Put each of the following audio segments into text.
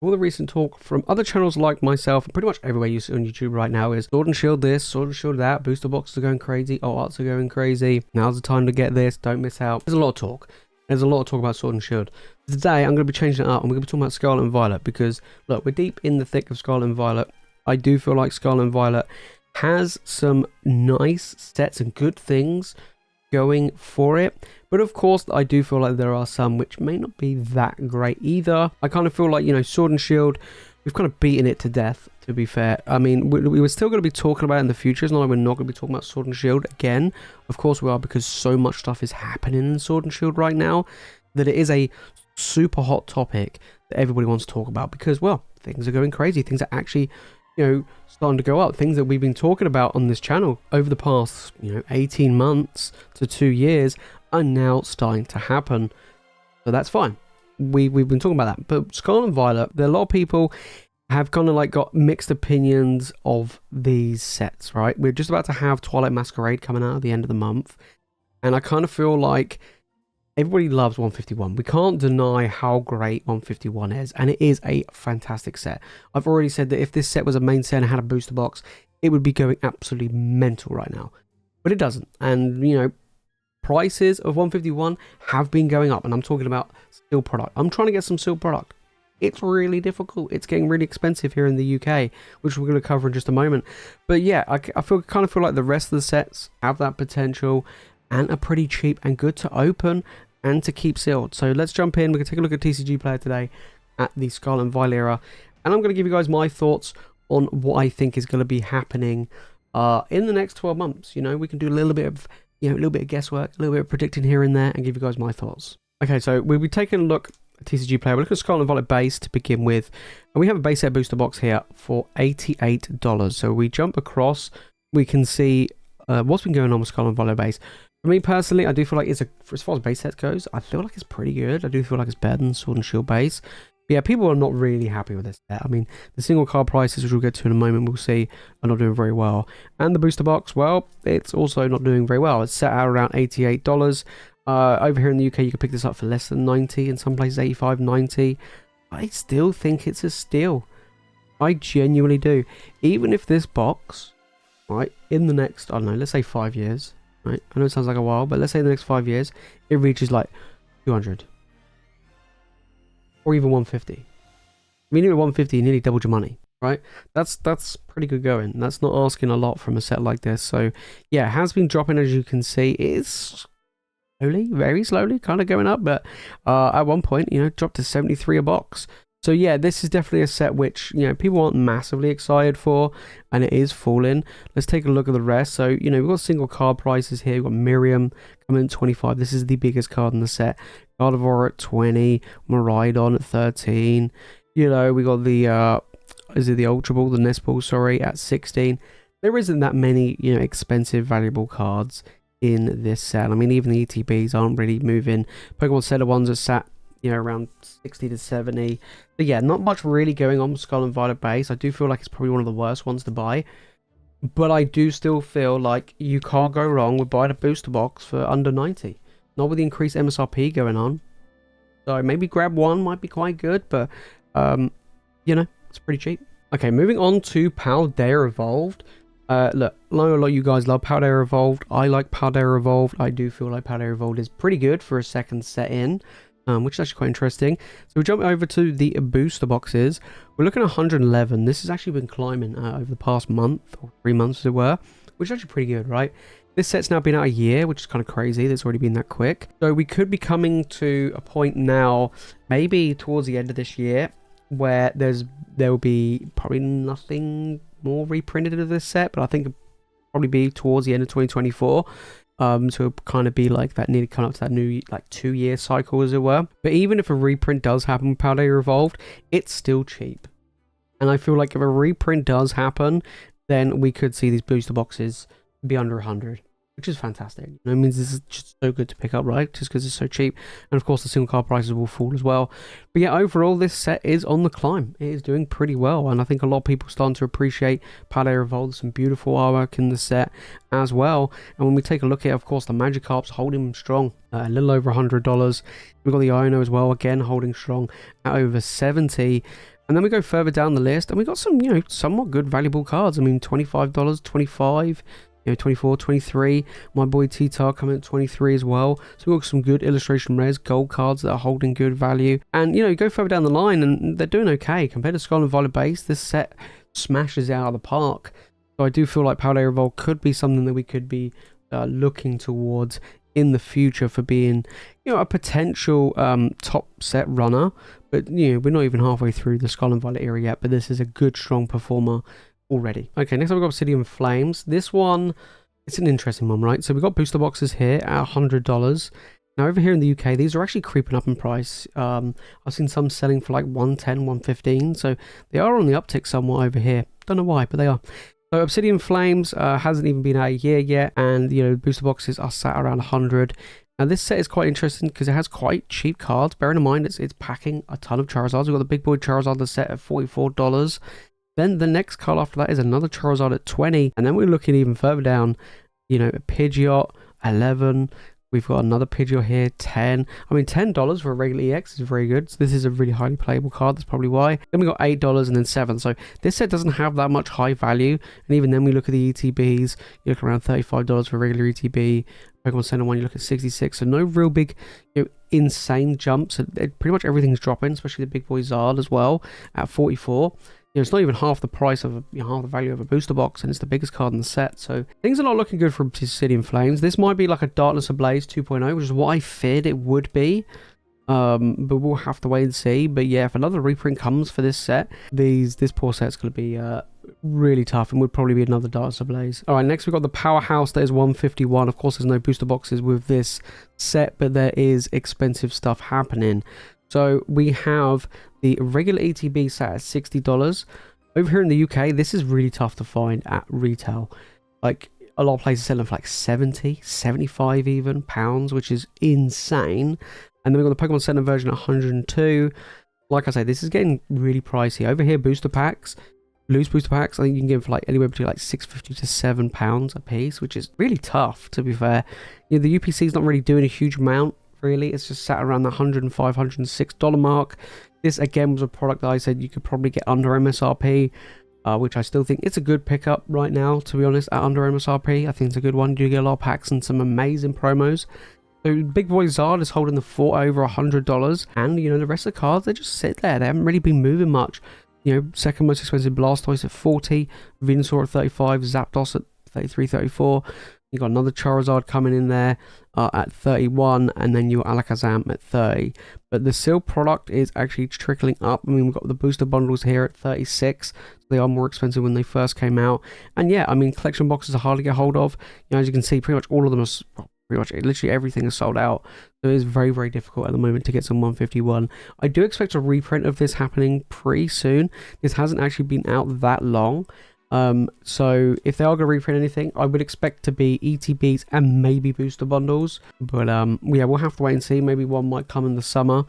All the recent talk from other channels like myself, and pretty much everywhere you see on YouTube right now, is Sword and Shield this, Sword and Shield that, booster boxes are going crazy, arts are going crazy, now's the time to get this, don't miss out. There's a lot of talk. There's a lot of talk about Sword and Shield. Today, I'm going to be changing it up, and we're going to be talking about Scarlet and Violet, because, look, we're deep in the thick of Scarlet and Violet. I do feel like Scarlet and Violet has some nice sets and good things going for it, but of course I do feel like there are some which may not be that great either. I kind of feel like, you know, Sword and Shield, we've kind of beaten it to death, to be fair. I mean, we were still going to be talking about it in the future. It's not like we're not going to be talking about Sword and Shield again. Of course we are, because so much stuff is happening in Sword and Shield right now that it is a super hot topic that everybody wants to talk about, because, well, things are going crazy. Things are actually, you know, starting to go up. Things that we've been talking about on this channel over the past, you know, 18 months to 2 years are now starting to happen. So that's fine. We've been talking about that. But Scarlet and Violet, there are a lot of people have kind of like got mixed opinions of these sets, right? We're just about to have Twilight Masquerade coming out at the end of the month, and I kind of feel like everybody loves 151. We can't deny how great 151 is, and it is a fantastic set. I've already said that if this set was a main set and had a booster box, it would be going absolutely mental right now. But it doesn't. And, you know, prices of 151 have been going up, and I'm talking about steel product. I'm trying to get some steel product. It's really difficult. It's getting really expensive here in the UK, which we're going to cover in just a moment. But yeah, I kind of feel like the rest of the sets have that potential and are pretty cheap and good to open and to keep sealed. So let's jump in. We're going to take a look at TCG Player today at the Scarlet and Violet era, and I'm going to give you guys my thoughts on what I think is going to be happening in the next 12 months. You know, we can do a little bit of, you know, a little bit of guesswork, a little bit of predicting here and there, and give you guys my thoughts. Okay, so we'll be taking a look at TCG Player. We're looking at Scarlet and Violet base to begin with, and we have a base set booster box here for $88. So we jump across, we can see what's been going on with Scarlet and Violet base. For me personally, I do feel like it's as far as base sets goes, I feel like it's pretty good. I do feel like it's better than Sword and Shield base. But yeah, people are not really happy with this set. I mean, the single card prices, which we'll get to in a moment, we'll see, are not doing very well. And the booster box, well, it's also not doing very well. It's set out around $88. Over here in the UK, you can pick this up for less than 90, in some places 85, 90. I still think it's a steal. I genuinely do. Even if this box, right, in the next, I don't know, let's say 5 years, right? I know it sounds like a while, but let's say in the next 5 years, it reaches like 200 or even 150. I mean, even 150, you nearly doubled your money, right? That's pretty good going. That's not asking a lot from a set like this. So yeah, it has been dropping, as you can see. It's slowly, very slowly, kind of going up, but at one point, you know, dropped to 73 a box. So yeah, this is definitely a set which, you know, people aren't massively excited for, and it is falling. Let's take a look at the rest. So, you know, we've got single card prices here. We've got Miriam coming at 25. This is the biggest card in the set. Gardevoir at 20. Miraidon at 13. You know, we got the, is it the Ultra Ball? The Nest Ball, sorry, at 16. There isn't that many, you know, expensive, valuable cards in this set. I mean, even the ETBs aren't really moving. Pokemon Center ones are sat, you know, around 60 to 70. But yeah, not much really going on with Scarlet and Violet base. I do feel like it's probably one of the worst ones to buy, but I do still feel like you can't go wrong with buying a booster box for under 90. Not with the increased MSRP going on. So maybe grab one, might be quite good, but you know, it's pretty cheap. Okay, moving on to Paldea Evolved. Look, I know a lot of you guys love Paldea Evolved. I like Paldea Evolved. I do feel like Paldea Evolved is pretty good for a second set in, which is actually quite interesting. So we jump over to the booster boxes. We're looking at 111. This has actually been climbing over the past month, or 3 months as it were, which is actually pretty good, right? This set's now been out a year, which is kind of crazy. That's already been that quick. So we could be coming to a point now, maybe towards the end of this year, where there will be probably nothing more reprinted of this set, but I think it'll probably be towards the end of 2024. So it'll kind of be like that, nearly coming up to that new like 2-year cycle, as it were. But even if a reprint does happen with Paldea Evolved, it's still cheap. And I feel like if a reprint does happen, then we could see these booster boxes be under 100. Which is fantastic. It means this is just so good to pick up, right? Just because it's so cheap. And of course, the single card prices will fall as well. But yeah, overall, this set is on the climb. It is doing pretty well. And I think a lot of people are starting to appreciate Paldea Evolved. Some beautiful artwork in the set as well. And when we take a look at it, of course, the Magikarp's holding strong. A little over $100. We've got the Iono as well, again, holding strong at over 70. And then we go further down the list and we got some, you know, somewhat good valuable cards. I mean, $25, 25, you know, 24, 23. My boy T-Tar coming at 23 as well. So we've got some good illustration rares, gold cards that are holding good value. And, you know, you go further down the line and they're doing okay. Compared to Scarlet and Violet base, this set smashes it out of the park. So I do feel like Paldea Revol could be something that we could be looking towards in the future for being, you know, a potential top set runner. But, you know, we're not even halfway through the Scarlet and Violet era yet, but this is a good, strong performer already. Okay, next up we've got Obsidian Flames. This one, it's an interesting one, right? So we've got booster boxes here at $100. Now over here in the UK, these are actually creeping up in price. I've seen some selling for like 110, 115, so they are on the uptick somewhat over here. Don't know why, but they are. So Obsidian Flames hasn't even been out a year yet, and, you know, booster boxes are sat around 100. Now this set is quite interesting because it has quite cheap cards. Bearing in mind it's packing a ton of Charizards. We've got the big boy Charizard, the set at $44. Then the next card after that is another Charizard at 20, and then we're looking even further down, you know, a Pidgeot, 11. We've got another Pidgeot here, 10. I mean, $10 for a regular EX is very good. So this is a really highly playable card. That's probably why. Then we got $8 and then 7. So this set doesn't have that much high value. And even then we look at the ETBs. You look around $35 for a regular ETB. Pokemon Center 1, you look at 66. So no real big, you know, insane jumps. Pretty much everything's dropping, especially the big boy Zard as well at 44. You know, it's not even half the price of, you know, half the value of a booster box, and it's the biggest card in the set. So things are not looking good for Obsidian Flames. This might be like a Darkness Ablaze 2.0, which is what I feared it would be. But we'll have to wait and see. But yeah, if another reprint comes for this set, this poor set's going to be really tough, and would probably be another Darkness Ablaze. All right, next we've got the Powerhouse. That is 151. Of course, there's no booster boxes with this set, but there is expensive stuff happening. So we have the regular ETB set at $60. Over here in the UK, this is really tough to find at retail. Like, a lot of places sell them for like 70, 75 even pounds, which is insane. And then we've got the Pokemon Center version at 102. Like I say, this is getting really pricey. Over here, booster packs, loose booster packs, I think you can get them for like anywhere between like £6.50 to £7 a piece, which is really tough, to be fair. You know, the UPC is not really doing a huge amount. Really, it's just sat around the $105, $106 mark. This again was a product that I said you could probably get under MSRP, which I still think it's a good pickup right now, to be honest, at under MSRP. I think it's a good one. You do get a lot of packs and some amazing promos. So Big Boy Zard is holding the fort over $100, and, you know, the rest of the cards, they just sit there. They haven't really been moving much. You know, second most expensive Blastoise at 40, Venusaur at 35, Zapdos at 33, 34. You got another Charizard coming in there at 31, and then your Alakazam at 30. But the sealed product is actually trickling up. I mean, we've got the booster bundles here at 36. So they are more expensive when they first came out. And yeah, I mean, collection boxes are hard to get hold of. You know, as you can see, pretty much all of them are, pretty much literally everything is sold out. So it is very, very difficult at the moment to get some 151. I do expect a reprint of this happening pretty soon. This hasn't actually been out that long. So if they are going to reprint anything, I would expect to be ETBs and maybe booster bundles. But yeah, we'll have to wait and see. Maybe one might come in the summer.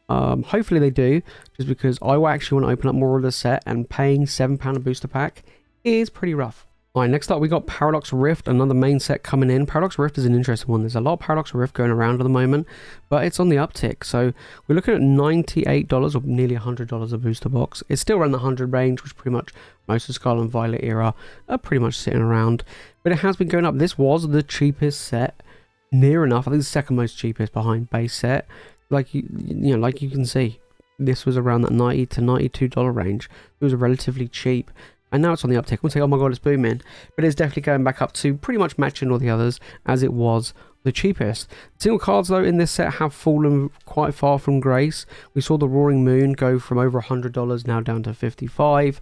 Hopefully they do, just because I will actually want to open up more of the set, and paying £7 a booster pack is pretty rough. Alright, next up we got Paradox Rift, another main set coming in. Paradox Rift is an interesting one. There's a lot of Paradox Rift going around at the moment, but it's on the uptick. So we're looking at $98 or nearly $100 a booster box. It's still around the 100 range, which pretty much most of the Scarlet and Violet era are pretty much sitting around. But it has been going up. This was the cheapest set, near enough. I think the second most cheapest behind base set. Like you know, like you can see, this was around that $90 to $92 range. It was relatively cheap. And now it's on the uptick. We'll say, oh my god, it's booming. But it's definitely going back up to pretty much matching all the others as it was the cheapest. Single cards, though, in this set have fallen quite far from grace. We saw the Roaring Moon go from over $100 now down to $55.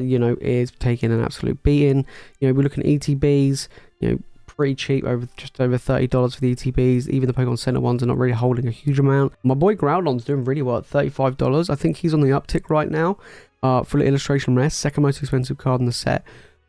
You know, is taking an absolute beating. You know, we're looking at ETBs, you know, pretty cheap, just over $30 for the ETBs. Even the Pokemon Center ones are not really holding a huge amount. My boy Groudon's doing really well at $35. I think he's on the uptick right now. Full illustration rare, second most expensive card in the set.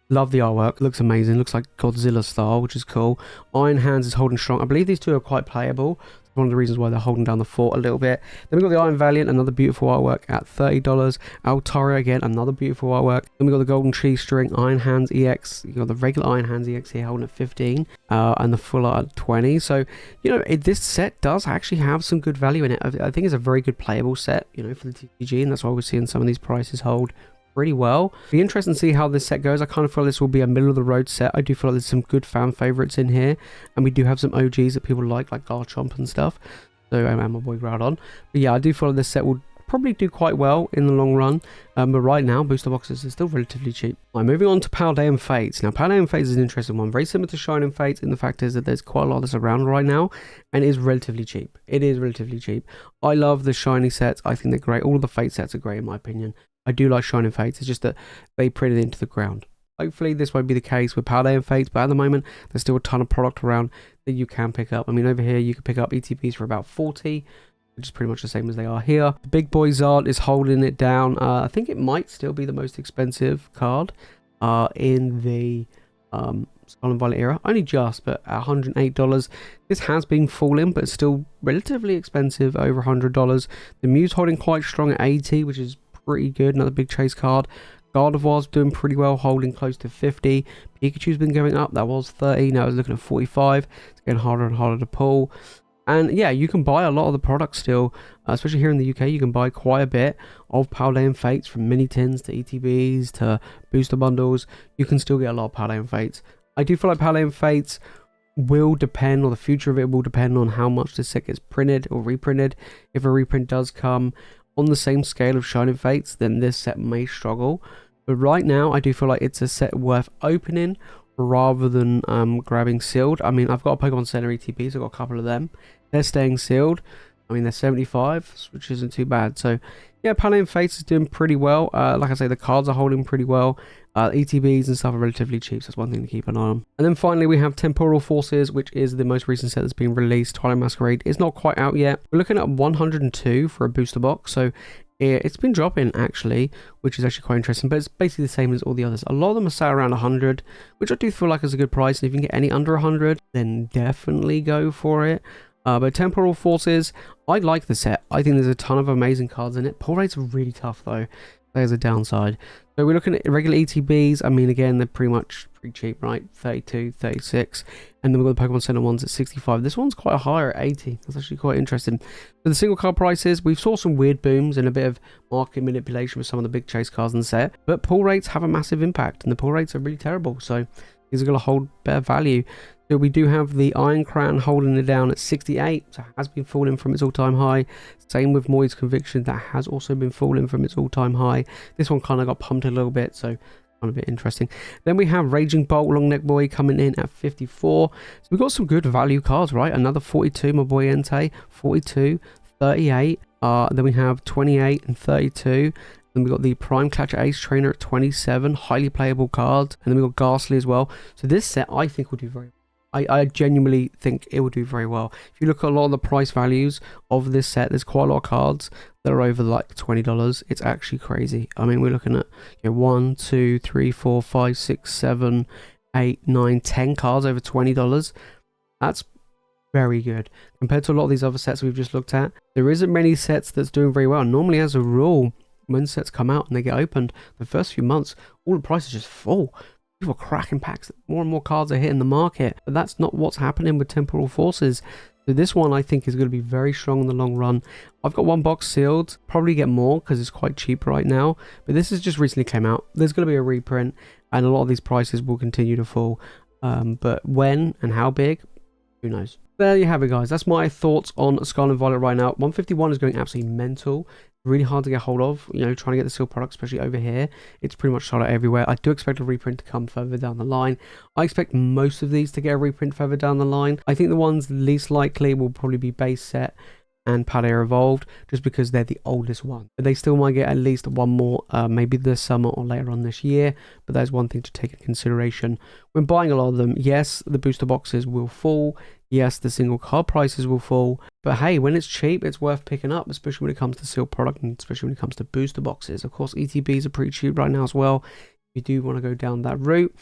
Love the artwork, looks amazing, looks like Godzilla style, which is cool. Iron Hands is holding strong. I believe these two are quite playable. One of the reasons why they're holding down the fort a little bit. Then we got the Iron Valiant, another beautiful artwork at $30. Altaria again, another beautiful artwork. Then we got the Golden Cheese String, Iron Hands EX. You got the regular Iron Hands EX here holding at 15, and the full art at 20. So, you know, this set does actually have some good value in it. I think it's a very good playable set, you know, for the TCG, and that's why we're seeing some of these prices hold pretty well. Be interesting to see how this set goes. I kind of feel this will be a middle of the road set. I do feel like there's some good fan favorites in here, and we do have some OGs that people like Garchomp and stuff. So and my boy Groudon. But yeah, I do feel like this set will probably do quite well in the long run. But right now, booster boxes are still relatively cheap. Right, moving on to Paldea and Fates. Now, Paldea and Fates is an interesting one. Very similar to Shining Fates, and the fact is that there's quite a lot that's around right now, and it is relatively cheap. It is relatively cheap. I love the shiny sets. I think they're great. All of the Fate sets are great in my opinion. I do like Shining Fates. It's just that they print it into the ground. Hopefully this won't be the case with Paldea and Fates, but at the moment there's still a ton of product around that you can pick up. I mean, over here you can pick up ETPs for about 40, which is pretty much the same as they are here. The Big Boy Zard is holding it down. I think it might still be the most expensive card in the Scarlet and Violet era. Only just, but at $108. This has been falling, but it's still relatively expensive, over $100. The Mew's holding quite strong at 80, which is pretty good. Another big chase card. Gardevoir's doing pretty well, holding close to 50. Pikachu's been going up. That was 30. Now it's looking at 45. It's getting harder and harder to pull. And yeah, you can buy a lot of the products still, especially here in the UK. You can buy quite a bit of Paldea and Fates, from mini tins to ETBs to booster bundles. You can still get a lot of Paldea and Fates. I do feel like Paldea and Fates will depend, or the future of it will depend on how much this set gets printed or reprinted. If a reprint does come on the same scale of Shining Fates, then this set may struggle. But right now, I do feel like it's a set worth opening rather than grabbing sealed. I mean, I've got a Pokemon Center ETPs. I've got a couple of them. They're staying sealed. I mean, they're 75, which isn't too bad. So yeah, Paldea and Fates is doing pretty well. Like I say, the cards are holding pretty well. ETBs and stuff are relatively cheap, so that's one thing to keep an eye on. And then finally we have Temporal Forces, which is the most recent set that's been released. Twilight Masquerade is not quite out yet. We're looking at 102 for a booster box, so it's been dropping actually, which is actually quite interesting, but it's basically the same as all the others. A lot of them are sat around 100, which I do feel like is a good price, and if you can get any under 100, then definitely go for it. But Temporal Forces, I like the set. I think there's a ton of amazing cards in it. Pull rates are really tough though. There's a downside. So we're looking at regular ETBs. I mean, again, they're pretty cheap, right? 32, 36. And then we've got the Pokemon Center ones at 65. This one's quite higher at 80. That's actually quite interesting. For the single card prices, we've saw some weird booms and a bit of market manipulation with some of the big chase cards in the set. But pull rates have a massive impact, and the pull rates are really terrible. So these are going to hold better value. So we do have the Iron Crown holding it down at 68, so it has been falling from its all-time high. Same with Moy's Conviction, that has also been falling from its all-time high. This one kind of got pumped a little bit, so kind of a bit interesting. Then we have Raging Bolt Long Neck Boy coming in at 54. So we've got some good value cards, right? Another 42, my boy Entei, 42, 38. Then we have 28 and 32. Then we got the Prime Catcher Ace Trainer at 27, highly playable cards. And then we got Ghastly as well. So this set I think will do very well. I genuinely think it will do very well. If you look at a lot of the price values of this set, there's quite a lot of cards that are over like $20. It's actually crazy. I mean, we're looking at 1, 2, 3, 4, 5, 6, 7, 8, 9, 10 cards over $20. That's very good compared to a lot of these other sets we've just looked at. There isn't many sets that's doing very well. Normally, as a rule, when sets come out and they get opened, the first few months, all the prices just fall. People are cracking packs. More and more cards are hitting the market, but that's not what's happening with Temporal Forces. So this one I think is going to be very strong in the long run. I've got one box sealed, probably get more because it's quite cheap right now, but this has just recently came out. There's going to be a reprint, and a lot of these prices will continue to fall, but when and how big, who knows. There you have it, guys. That's my thoughts on Scarlet and Violet right now. 151 is going absolutely mental. Really hard to get hold of, you know, trying to get the sealed product, especially over here. It's pretty much sold out everywhere. I do expect a reprint to come further down the line. I expect most of these to get a reprint further down the line. I think the ones least likely will probably be Base Set and Paldea Evolved, just because they're the oldest one. But they still might get at least one more, maybe this summer or later on this year. But that's one thing to take into consideration when buying a lot of them. Yes, the booster boxes will fall. Yes, the single card prices will fall. But hey, when it's cheap, it's worth picking up, especially when it comes to sealed product and especially when it comes to booster boxes. Of course, ETBs are pretty cheap right now as well, if you do want to go down that route.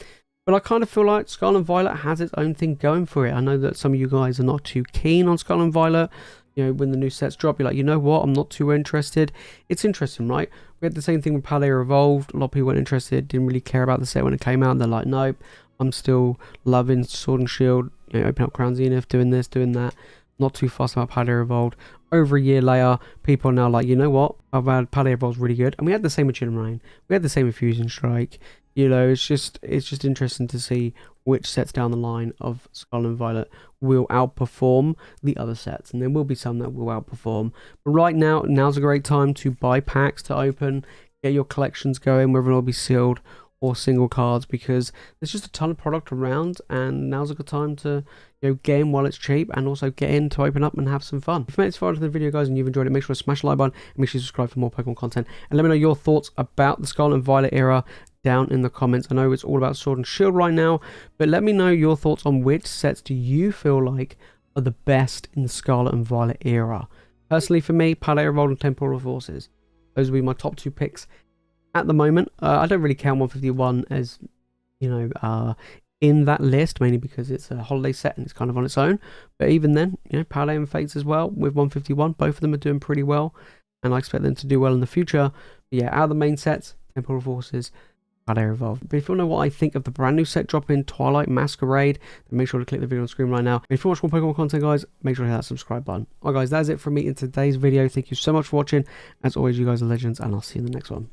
But I kind of feel like Scarlet and Violet has its own thing going for it. I know that some of you guys are not too keen on Scarlet and Violet. You know, when the new sets drop, you're like, you know what, I'm not too interested. It's interesting, right? We had the same thing with Paldea Evolved. A lot of people weren't interested, didn't really care about the set when it came out. They're like, nope, I'm still loving Sword and Shield. You know, open up Crown Zenith, doing this, doing that. Not too fussed about Paldea Evolved. Over a year later, people are now like, you know what, Paldea Evolved's really good. And we had the same with Chill and Rain. We had the same with Fusion Strike. You know, it's just interesting to see which sets down the line of Scarlet and Violet will outperform the other sets, and there will be some that will outperform. But right now, now's a great time to buy packs to open, get your collections going, whether it'll be sealed or single cards, because there's just a ton of product around, and now's a good time to, you know, get in while it's cheap, and also get in to open up and have some fun. If you made it far into the video, guys, and you've enjoyed it, make sure to smash the like button and make sure you subscribe for more Pokemon content, and let me know your thoughts about the Scarlet and Violet era down in the comments. I know it's all about Sword and Shield right now, but let me know your thoughts on which sets do you feel like are the best in the Scarlet and Violet era. Personally, for me, Paldea Evolved and Temporal Forces. Those will be my top 2 picks at the moment. I don't really count 151 as, you know, in that list, mainly because it's a holiday set and it's kind of on its own. But even then, you know, Paldea and Fates as well with 151, both of them are doing pretty well, and I expect them to do well in the future. But yeah, out of the main sets, Temporal Forces, Paldea Evolved. But if you want to know what I think of the brand new set dropping, Twilight Masquerade, then make sure to click the video on screen right now. And if you want more Pokemon content, guys, make sure to hit that subscribe button. Alright guys, that's it from me in today's video. Thank you so much for watching. As always, you guys are legends, and I'll see you in the next one.